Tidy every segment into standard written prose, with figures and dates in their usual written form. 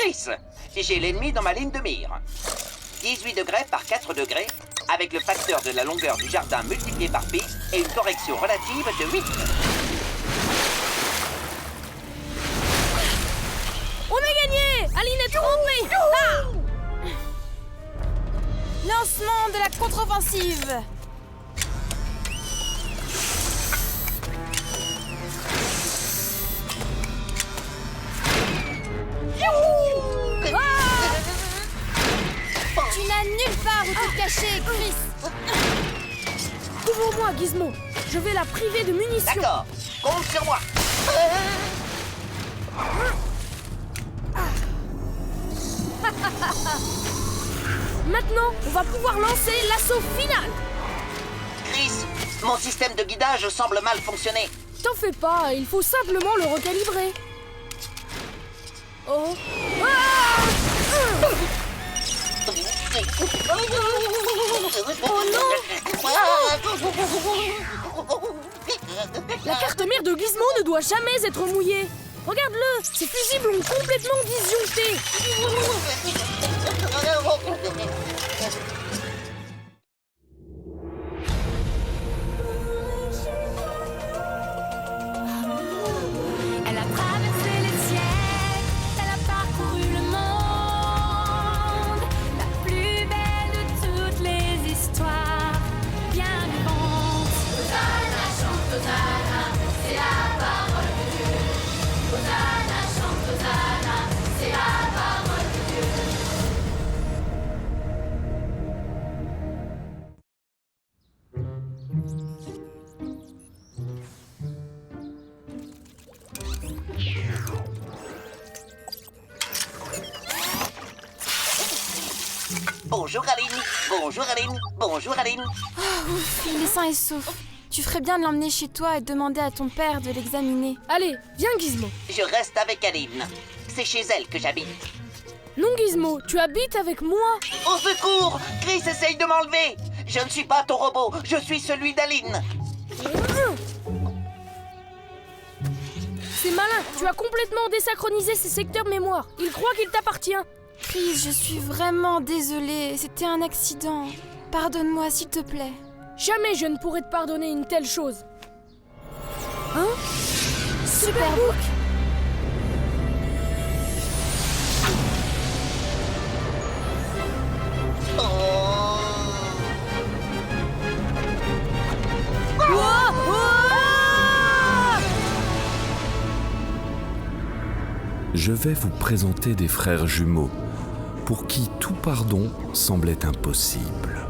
Chris, j'ai l'ennemi dans ma ligne de mire. 18 degrés par 4 degrés, avec le facteur de la longueur du jardin multiplié par pi et une correction relative de 8. On a gagné! Aline est trompée! Ah! Lancement de la contre-offensive. Tu n'as nulle part où te cacher, Chris. Couvre-moi, Gizmo. Je vais la priver de munitions. D'accord, compte sur moi. Maintenant, on va pouvoir lancer l'assaut final. Chris, mon système de guidage semble mal fonctionner. T'en fais pas, il faut simplement le recalibrer. Oh. Ah! Oh non! La carte mère de Gizmo ne doit jamais être mouillée. Regarde-le, ses fusibles ont complètement disjoncté. Elle a traversé les siècles, elle a parcouru le monde, la plus belle de toutes les histoires, bien vivante. Hosanna chante Hosanna, c'est la parole de Dieu. Hosanna chante Hosanna, c'est la parole de Dieu. Bonjour Aline, bonjour Aline, bonjour Aline. Il est sain et sauf. Tu ferais bien de l'emmener chez toi et de demander à ton père de l'examiner. Allez, viens Gizmo. Je reste avec Aline. C'est chez elle que j'habite. Non Gizmo, tu habites avec moi. Au secours! Chris essaye de m'enlever! Je ne suis pas ton robot, je suis celui d'Aline. C'est malin, tu as complètement désynchronisé ses secteurs mémoire. Il croit qu'il t'appartient. Chris, je suis vraiment désolée. C'était un accident. Pardonne-moi, s'il te plaît. Jamais je ne pourrais te pardonner une telle chose. Hein? Superbook. Je vais vous présenter des frères jumeaux pour qui tout pardon semblait impossible.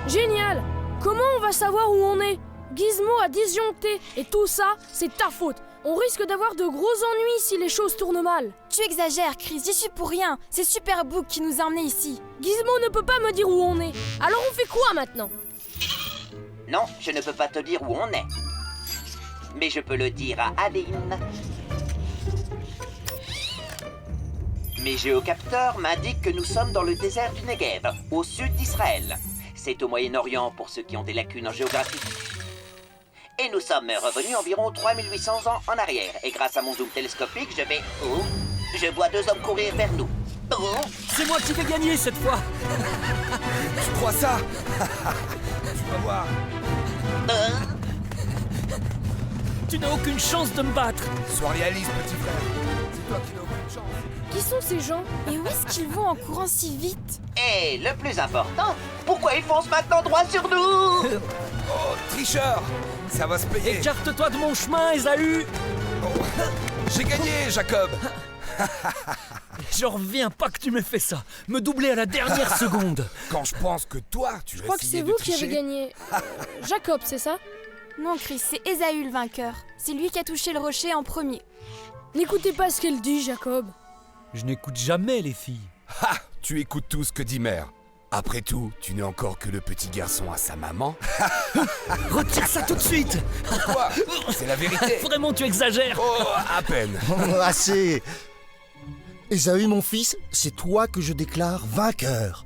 Génial! Comment on va savoir où on est? Gizmo a disjoncté et tout ça, c'est ta faute. On risque d'avoir de gros ennuis si les choses tournent mal. Tu exagères, Chris. J'y suis pour rien. C'est Superbook qui nous a emmenés ici. Gizmo ne peut pas me dire où on est. Alors on fait quoi maintenant? Non, je ne peux pas te dire où on est. Mais je peux le dire à Aline. Mes géocapteurs m'indiquent que nous sommes dans le désert du Negev, au sud d'Israël. C'est au Moyen-Orient pour ceux qui ont des lacunes en géographie. Et nous sommes revenus environ 3800 ans en arrière. Et grâce à mon zoom télescopique, je vais... Oh, je vois deux hommes courir vers nous. Oh, C'est moi qui vais gagner cette fois. Tu crois ça? Tu vas voir. Tu n'as aucune chance de me battre. Sois réaliste, petit frère. C'est toi qui n'as aucune chance. Qui sont ces gens? Et où est-ce qu'ils vont en courant si vite? et le plus important, pourquoi ils foncent maintenant droit sur nous? Oh, tricheur! Ça va se payer. Écarte-toi de mon chemin, Ésaü. Oh, j'ai gagné, Jacob. J'en reviens pas que tu m'aies fait ça. Me doubler à la dernière seconde. Quand je pense que toi, tu Je as crois que essayé c'est de vous qui avez tricher. gagné. Jacob, c'est ça? Non, Chris, c'est Ésaü le vainqueur. C'est lui qui a touché le rocher en premier. N'écoutez pas ce qu'elle dit, Jacob. Je n'écoute jamais les filles. Ha! Tu écoutes tout ce que dit mère. Après tout, tu n'es encore que le petit garçon à sa maman. Retire ça tout de suite. Quoi? C'est la vérité. Vraiment, tu exagères. Oh, à peine. Assez. Ésaü, mon fils, c'est toi que je déclare vainqueur.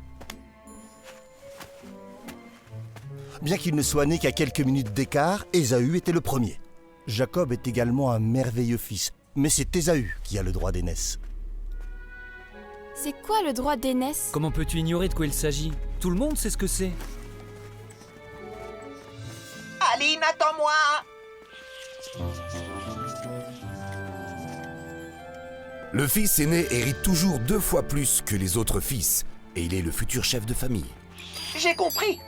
Bien qu'il ne soit né qu'à quelques minutes d'écart, Ésaü était le premier. Jacob est également un merveilleux fils, mais c'est Ésaü qui a le droit d'aînesse. C'est quoi le droit d'aînesse? Comment peux-tu ignorer de quoi il s'agit? Tout le monde sait ce que c'est. Aline, attends-moi! Le fils aîné hérite toujours 2 fois plus que les autres fils, et il est le futur chef de famille. J'ai compris.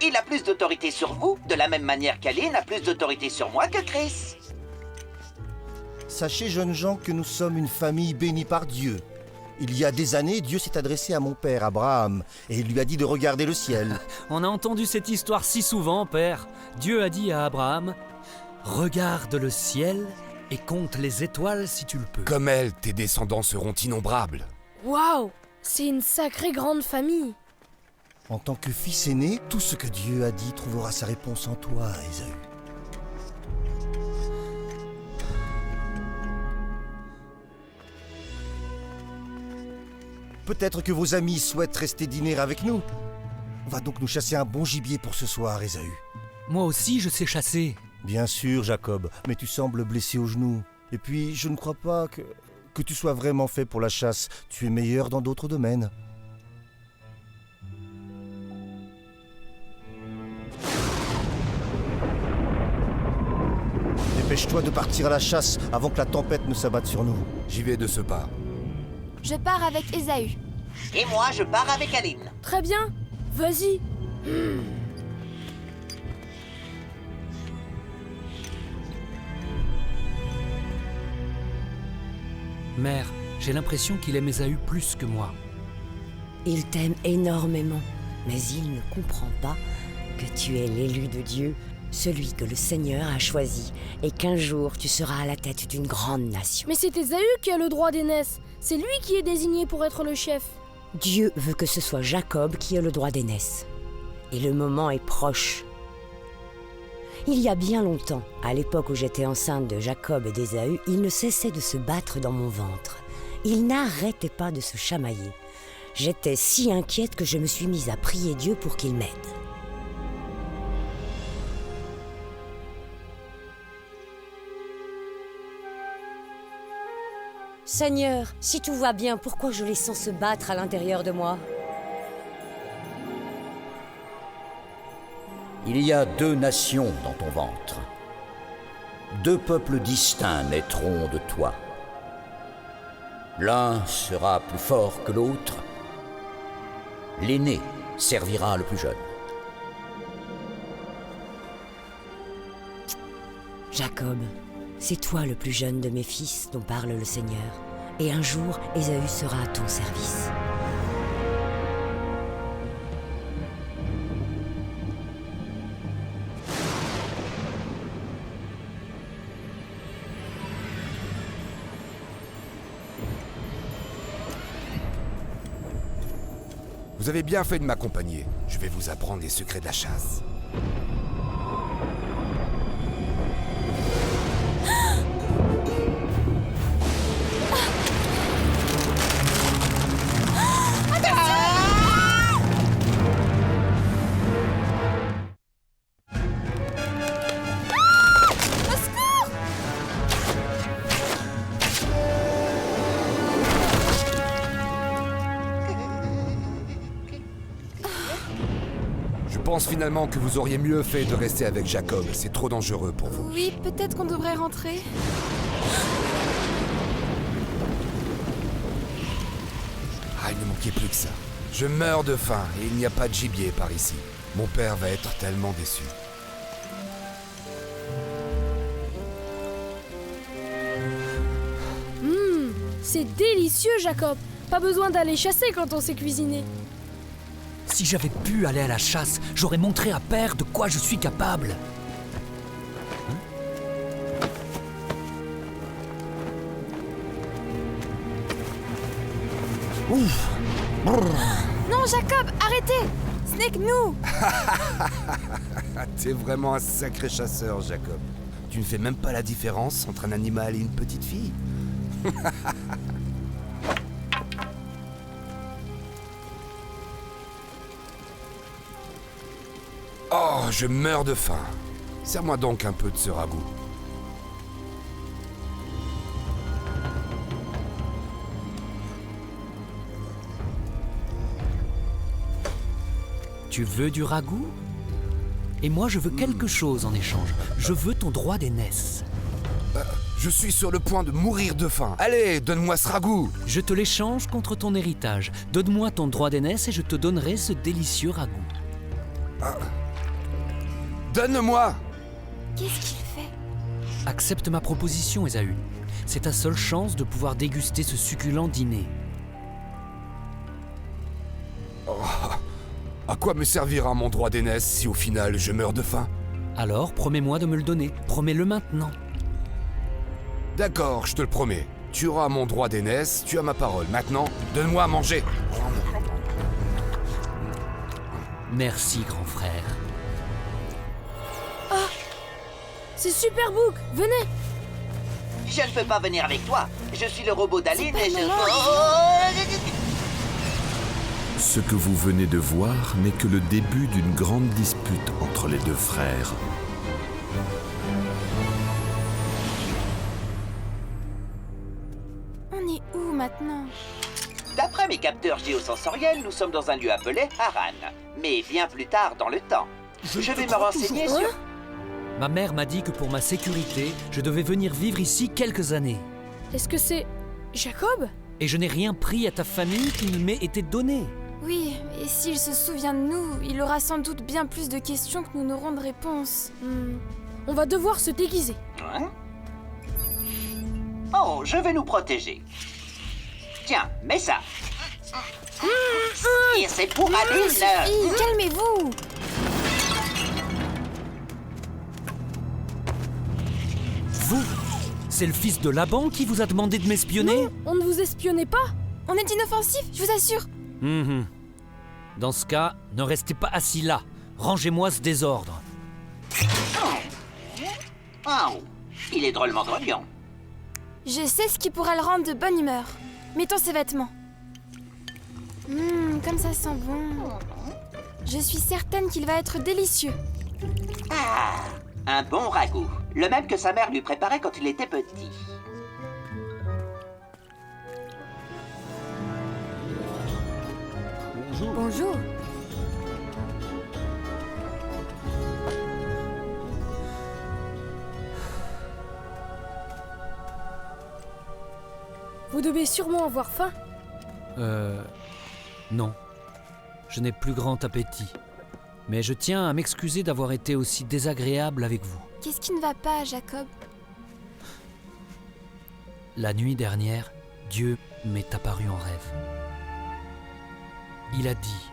Il a plus d'autorité sur vous, de la même manière qu'Aline a plus d'autorité sur moi que Chris. Sachez, jeunes gens, que nous sommes une famille bénie par Dieu. Il y a des années, Dieu s'est adressé à mon père Abraham, et il lui a dit de regarder le ciel. On a entendu cette histoire si souvent, père. Dieu a dit à Abraham, « Regarde le ciel et compte les étoiles si tu le peux. » Comme elle, tes descendants seront innombrables. Waouh! C'est une sacrée grande famille. En tant que fils aîné, tout ce que Dieu a dit trouvera sa réponse en toi, Ésaü. Peut-être que vos amis souhaitent rester dîner avec nous. On va donc nous chasser un bon gibier pour ce soir, Ésaü. Moi aussi, je sais chasser. Bien sûr, Jacob, mais tu sembles blessé au genou. Et puis, je ne crois pas que tu sois vraiment fait pour la chasse. Tu es meilleur dans d'autres domaines. Dépêche-toi de partir à la chasse avant que la tempête ne s'abatte sur nous. J'y vais de ce pas. Je pars avec Ésaü. Et moi, je pars avec Aline. Très bien. Vas-y. Mère, j'ai l'impression qu'il aime Ésaü plus que moi. Il t'aime énormément, mais il ne comprend pas que tu es l'élu de Dieu, celui que le Seigneur a choisi, et qu'un jour tu seras à la tête d'une grande nation. Mais c'est Ésaü qui a le droit d'aînesse. C'est lui qui est désigné pour être le chef. Dieu veut que ce soit Jacob qui ait le droit d'aînesse. Et le moment est proche. Il y a bien longtemps, à l'époque où j'étais enceinte de Jacob et d'Ésaü, ils ne cessaient de se battre dans mon ventre. Ils n'arrêtaient pas de se chamailler. J'étais si inquiète que je me suis mise à prier Dieu pour qu'il m'aide. Seigneur, si tout va bien, pourquoi je les sens se battre à l'intérieur de moi? Il y a 2 nations dans ton ventre. 2 peuples distincts naîtront de toi. L'un sera plus fort que l'autre. L'aîné servira le plus jeune. Jacob, c'est toi le plus jeune de mes fils dont parle le Seigneur. Et un jour, Ésaü sera à ton service. Vous avez bien fait de m'accompagner. Je vais vous apprendre les secrets de la chasse. Je pense finalement que vous auriez mieux fait de rester avec Jacob. C'est trop dangereux pour vous. Oui, peut-être qu'on devrait rentrer. Ah, il ne manquait plus que ça. Je meurs de faim et il n'y a pas de gibier par ici. Mon père va être tellement déçu. C'est délicieux, Jacob. Pas besoin d'aller chasser quand on sait cuisiner. Si j'avais pu aller à la chasse, j'aurais montré à Père de quoi je suis capable. Non, Jacob, arrêtez! Snake nous! T'es vraiment un sacré chasseur, Jacob. Tu ne fais même pas la différence entre un animal et une petite fille. je meurs de faim. Serre-moi donc un peu de ce ragoût. Tu veux du ragoût? Et moi, je veux quelque chose en échange. Je veux ton droit d'aînesse. Je suis sur le point de mourir de faim. Allez, donne-moi ce ragoût. Je te l'échange contre ton héritage. Donne-moi ton droit d'aînesse et je te donnerai ce délicieux ragoût. Donne-moi. Qu'est-ce qu'il fait? Accepte ma proposition, Ésaü. C'est ta seule chance de pouvoir déguster ce succulent dîner. À quoi me servira mon droit d'aînesse si au final je meurs de faim? Alors, promets-moi de me le donner. Promets-le maintenant. D'accord, je te le promets. Tu auras mon droit d'aînesse, tu as ma parole. Maintenant, donne-moi à manger. Merci, grand frère. C'est Superbook, venez. Je ne peux pas venir avec toi. Je suis le robot d'Aline et je... Ce que vous venez de voir n'est que le début d'une grande dispute entre les deux frères. On est où maintenant? D'après mes capteurs géosensoriels, nous sommes dans un lieu appelé Haran. Mais bien plus tard dans le temps. Je vais me renseigner sur... Ma mère m'a dit que pour ma sécurité, je devais venir vivre ici quelques années. Est-ce que c'est Jacob? Et je n'ai rien pris à ta famille qui ne m'ait été donné. Oui, et s'il se souvient de nous, il aura sans doute bien plus de questions que nous n'aurons de réponses. On va devoir se déguiser. Hein? Oh, je vais nous protéger. Tiens, mets ça. Et c'est pour Aline. Suffit, calmez-vous. Vous? C'est le fils de Laban qui vous a demandé de m'espionner? Non, on ne vous espionnait pas. On est inoffensifs, je vous assure. Dans ce cas, ne restez pas assis là. Rangez-moi ce désordre. Oh, il est drôlement grognon. Je sais ce qui pourra le rendre de bonne humeur. Mettons ses vêtements. Comme ça sent bon. Je suis certaine qu'il va être délicieux. Ah, un bon ragoût. Le même que sa mère lui préparait quand il était petit. Bonjour. Vous devez sûrement avoir faim. Non. Je n'ai plus grand appétit. Mais je tiens à m'excuser d'avoir été aussi désagréable avec vous. Qu'est-ce qui ne va pas, Jacob? La nuit dernière, Dieu m'est apparu en rêve. Il a dit: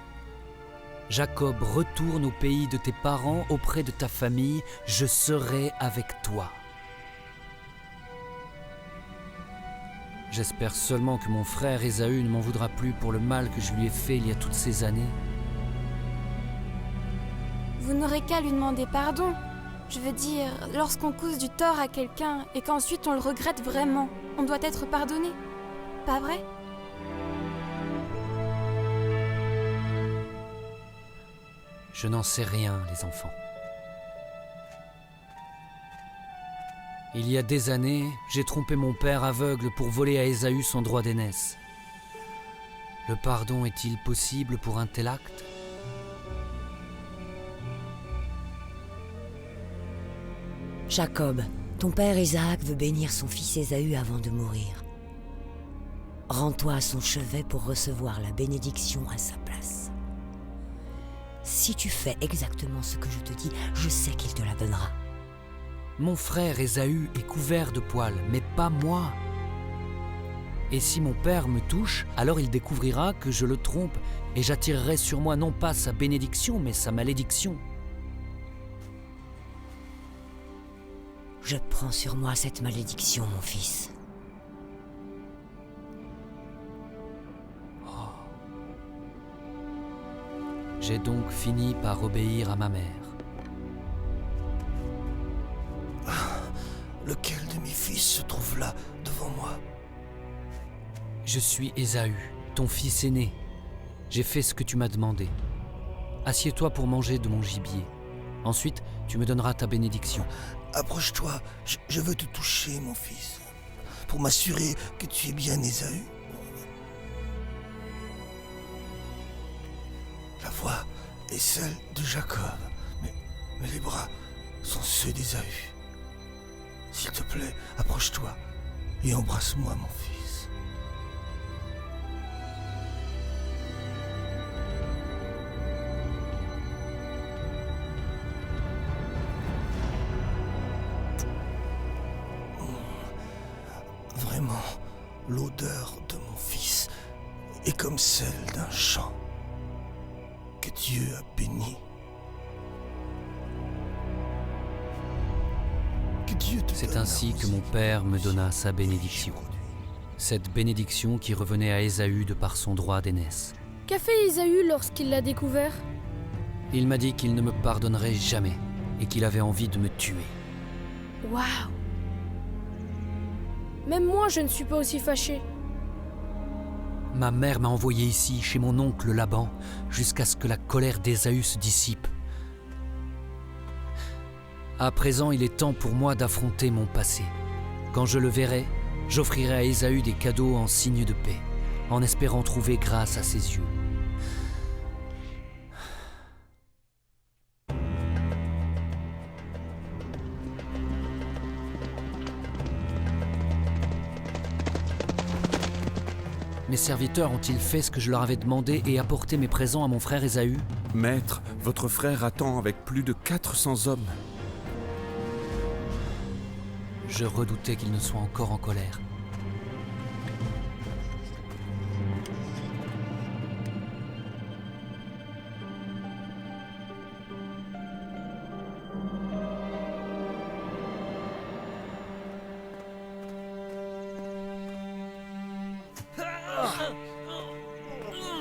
Jacob, retourne au pays de tes parents, auprès de ta famille, je serai avec toi. J'espère seulement que mon frère Ésaü ne m'en voudra plus pour le mal que je lui ai fait il y a toutes ces années. Vous n'aurez qu'à lui demander pardon. Je veux dire, lorsqu'on cause du tort à quelqu'un et qu'ensuite on le regrette vraiment, on doit être pardonné. Pas vrai? Je n'en sais rien, les enfants. Il y a des années, j'ai trompé mon père aveugle pour voler à Ésaü son droit d'aînesse. Le pardon est-il possible pour un tel acte? Jacob, ton père Isaac veut bénir son fils Ésaü avant de mourir. Rends-toi à son chevet pour recevoir la bénédiction à sa place. Si tu fais exactement ce que je te dis, je sais qu'il te la donnera. Mon frère Ésaü est couvert de poils, mais pas moi. Et si mon père me touche, alors il découvrira que je le trompe et j'attirerai sur moi non pas sa bénédiction, mais sa malédiction. Je prends sur moi cette malédiction, mon fils. J'ai donc fini par obéir à ma mère. Lequel de mes fils se trouve là, devant moi? Je suis Ésaü, ton fils aîné. J'ai fait ce que tu m'as demandé. Assieds-toi pour manger de mon gibier. Ensuite, tu me donneras ta bénédiction. Approche-toi, je veux te toucher, mon fils, pour m'assurer que tu es bien Ésaü. La voix est celle de Jacob, mais les bras sont ceux d'Ésaü. S'il te plaît, approche-toi et embrasse-moi, mon fils. Vraiment, l'odeur de mon fils est comme celle d'un champ que Dieu a béni. Que Dieu te C'est donne ainsi que mon père me donna sa bénédiction. Cette bénédiction qui revenait à Ésaü de par son droit d'aînesse. Qu'a fait Ésaü lorsqu'il l'a découvert? Il m'a dit qu'il ne me pardonnerait jamais et qu'il avait envie de me tuer. Waouh! Même moi, je ne suis pas aussi fâché. Ma mère m'a envoyé ici, chez mon oncle Laban, jusqu'à ce que la colère d'Ésaü se dissipe. À présent, il est temps pour moi d'affronter mon passé. Quand je le verrai, j'offrirai à Ésaü des cadeaux en signe de paix, en espérant trouver grâce à ses yeux. Mes serviteurs ont-ils fait ce que je leur avais demandé et apporté mes présents à mon frère Ésaü? Maître, votre frère attend avec plus de 400 hommes. Je redoutais qu'il ne soit encore en colère.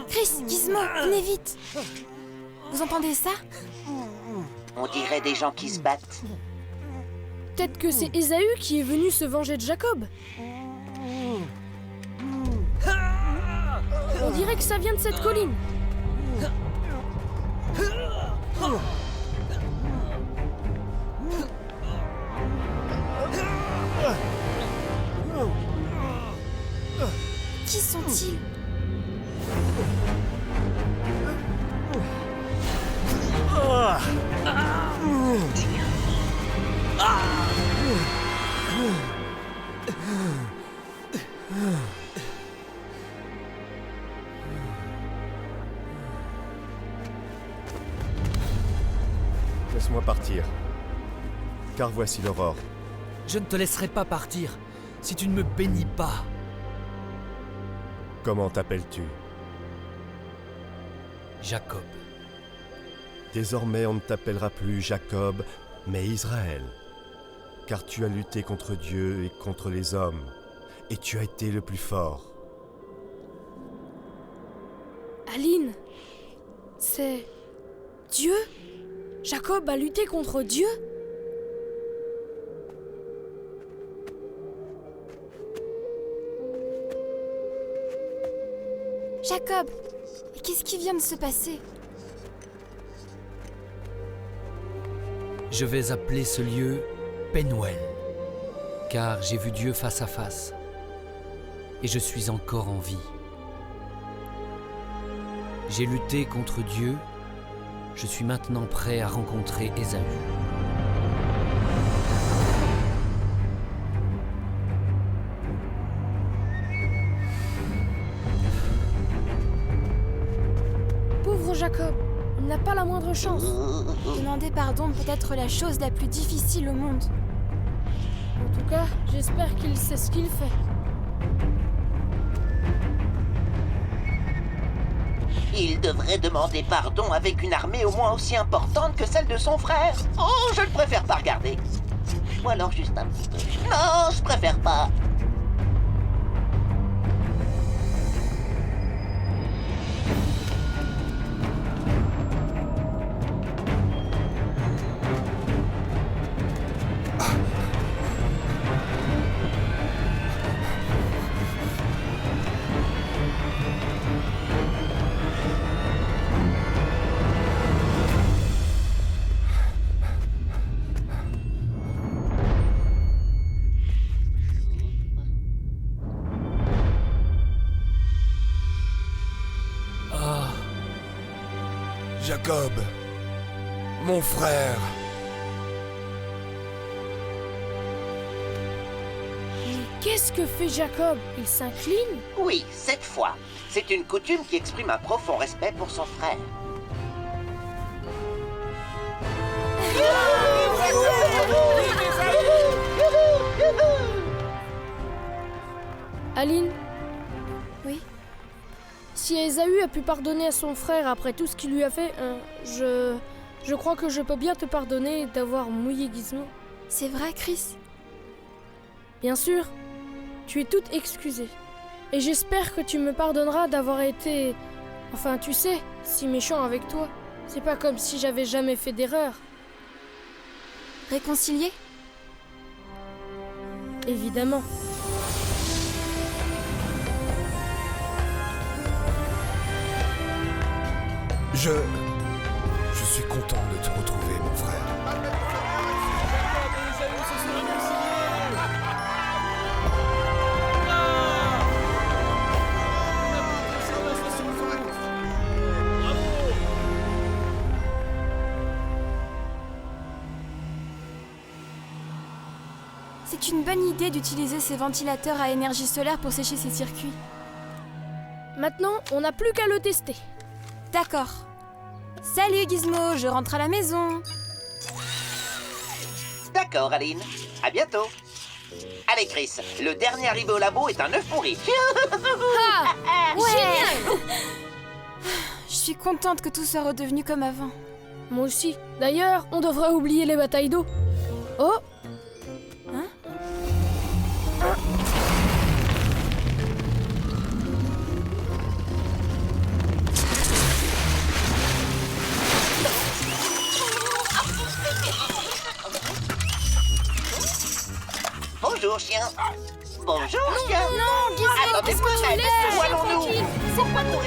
Chris, Gizmo, venez vite. Vous entendez ça? On dirait des gens qui se battent. Peut-être que c'est Ésaü qui est venu se venger de Jacob. On dirait que ça vient de cette colline. Qui sont-ils? Laisse-moi partir, car voici l'aurore. Je ne te laisserai pas partir si tu ne me bénis pas. Comment t'appelles-tu? Jacob. Désormais, on ne t'appellera plus Jacob, mais Israël. Car tu as lutté contre Dieu et contre les hommes, et tu as été le plus fort. Aline, c'est Dieu? Jacob a lutté contre Dieu? Jacob, qu'est-ce qui vient de se passer? Je vais appeler ce lieu Penuel, car j'ai vu Dieu face à face, et je suis encore en vie. J'ai lutté contre Dieu, je suis maintenant prêt à rencontrer Ésaü. Pauvre Jacob, il n'a pas la moindre chance. Demander pardon peut être la chose la plus difficile au monde. En tout cas, j'espère qu'il sait ce qu'il fait. Il devrait demander pardon avec une armée au moins aussi importante que celle de son frère. Oh, je ne préfère pas regarder. Ou alors juste un petit peu. Non, je préfère pas. Jacob, mon frère. Qu'est-ce que fait Jacob? Il s'incline? Oui, cette fois. C'est une coutume qui exprime un profond respect pour son frère. Aline, Oui. si Ésaü a pu pardonner à son frère après tout ce qu'il lui a fait, je crois que je peux bien te pardonner d'avoir mouillé Gizmo. C'est vrai, Chris? Bien sûr, tu es toute excusée. Et j'espère que tu me pardonneras d'avoir été... Enfin, tu sais, si méchant avec toi. C'est pas comme si j'avais jamais fait d'erreur. Réconciliés? Évidemment. Je suis content de te retrouver, mon frère. C'est une bonne idée d'utiliser ces ventilateurs à énergie solaire pour sécher ces circuits. Maintenant, on n'a plus qu'à le tester. D'accord. Salut Gizmo, je rentre à la maison. D'accord, Aline. À bientôt. Allez, Chris, le dernier arrivé au labo est un œuf pourri. Ouais. Je suis contente que tout soit redevenu comme avant. Moi aussi. D'ailleurs, on devrait oublier les batailles d'eau. Oh! Bonjour, chien. Bonjour, chien. Non, Gizmo, Attendez-moi, qu'est-ce que tu Ned. laisses Où allons-nous? tranquille? C'est pas ton